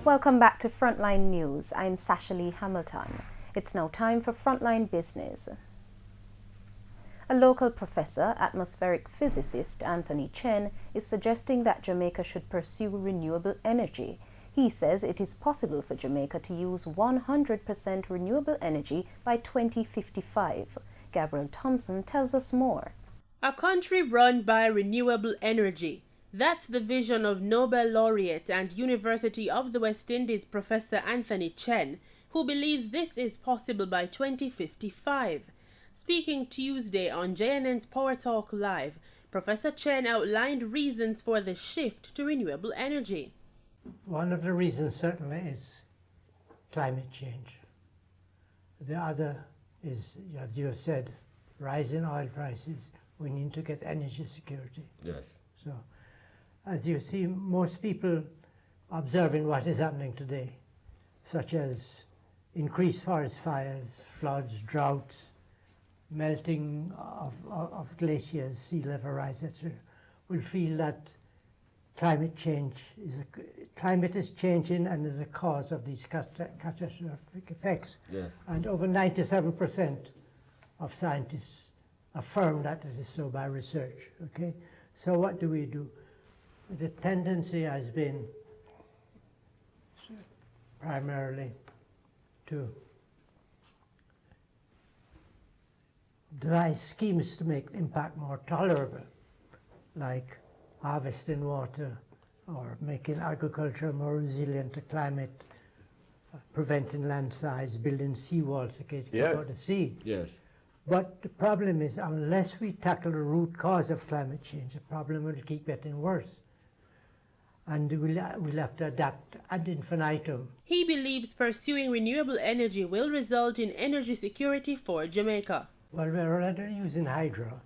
Welcome back to Frontline News. I'm Sasha Lee Hamilton. It's now time for Frontline Business. A local professor, atmospheric physicist Anthony Chen, is suggesting that Jamaica should pursue renewable energy. He says it is possible for Jamaica to use 100% renewable energy by 2055. Gabriel Thompson tells us more. A country run by renewable energy. That's the vision of Nobel laureate and University of the West Indies Professor Anthony Chen, who believes this is possible by 2055. Speaking Tuesday on JNN's Power Talk Live, Professor Chen outlined reasons for the shift to renewable energy. One of the reasons certainly is climate change. The other is, as you said, rising oil prices. We need to get energy security. Yes. So, as you see, most people observing what is happening today, such as increased forest fires, floods, droughts, melting of glaciers, sea level rise, etc., will feel that climate is changing and is a cause of these catastrophic effects. Yes. And over 97% of scientists affirm that it is so by research. Okay, so what do? The tendency has been primarily to devise schemes to make impact more tolerable, like harvesting water or making agriculture more resilient to climate, preventing landslides, building seawalls to keep out the sea. Yes. But the problem is, unless we tackle the root cause of climate change, the problem will keep getting worse. And we'll have to adapt ad infinitum. He believes pursuing renewable energy will result in energy security for Jamaica. Well, we're already using hydro,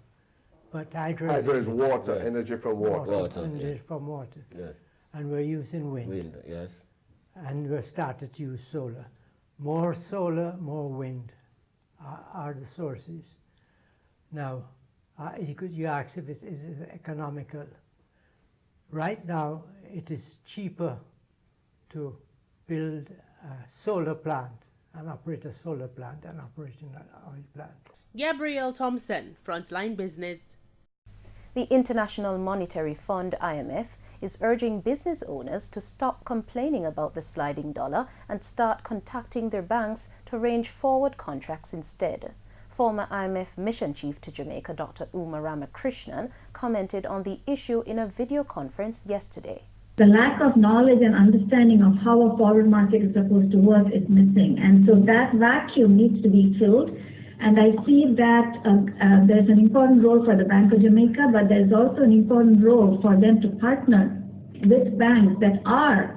but hydro is water, yes. Energy from water. Energy from water. Yes. And we're using wind. Wind, yes. And we've started to use solar. More solar, more wind are the sources. Now, you ask if it's economical. Right now, it is cheaper to build a solar plant and operate a solar plant than operating an oil plant. Gabriel Thompson, Frontline Business. The International Monetary Fund, IMF, is urging business owners to stop complaining about the sliding dollar and start contacting their banks to arrange forward contracts instead. Former IMF Mission Chief to Jamaica, Dr. Uma Ramakrishnan, commented on the issue in a video conference yesterday. The lack of knowledge and understanding of how a forward market is supposed to work is missing, and so that vacuum needs to be filled. And I see that there's an important role for the Bank of Jamaica, but there's also an important role for them to partner with banks that are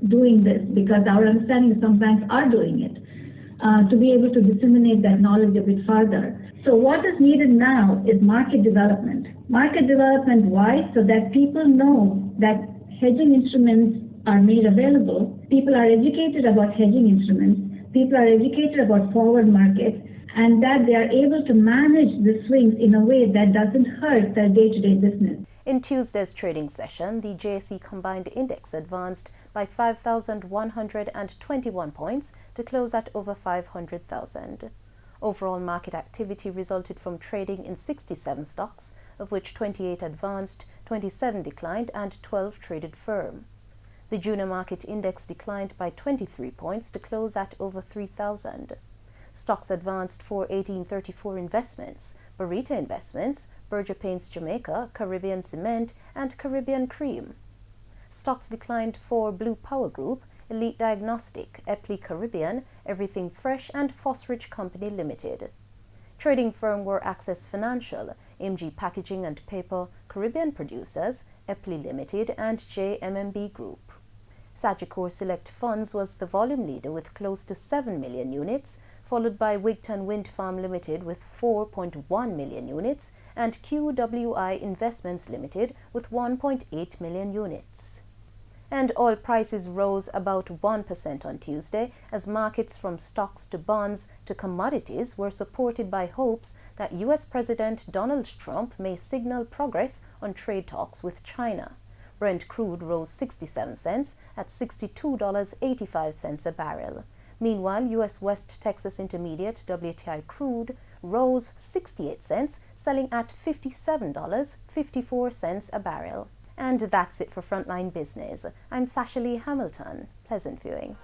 doing this, because our understanding is some banks are doing it, to be able to disseminate that knowledge a bit further. So what is needed now is market development. Market development, why? So that people know that hedging instruments are made available. People are educated about hedging instruments. People are educated about forward markets, and that they are able to manage the swings in a way that doesn't hurt their day-to-day business. In Tuesday's trading session, the JSE Combined Index advanced by 5,121 points to close at over 500,000. Overall market activity resulted from trading in 67 stocks, of which 28 advanced, 27 declined, and 12 traded firm. The junior market index declined by 23 points to close at over 3,000. Stocks advanced for 1834 Investments, Barita Investments, Berger Paints Jamaica, Caribbean Cement, and Caribbean Cream. Stocks declined for Blue Power Group, Elite Diagnostic, Epley Caribbean, Everything Fresh, and Fosrich Company Limited. Trading firm were Access Financial, MG Packaging and Paper, Caribbean Producers, Epley Limited, and JMMB Group. Sagicor Select Funds was the volume leader with close to 7 million units, followed by Wigton Wind Farm Limited with 4.1 million units and QWI Investments Limited with 1.8 million units. And oil prices rose about 1% on Tuesday as markets from stocks to bonds to commodities were supported by hopes that U.S. President Donald Trump may signal progress on trade talks with China. Brent crude rose 67 cents at $62.85 a barrel. Meanwhile, U.S. West Texas Intermediate WTI crude rose 68 cents, selling at $57.54 a barrel. And that's it for Frontline Business. I'm Sasha Lee Hamilton. Pleasant viewing.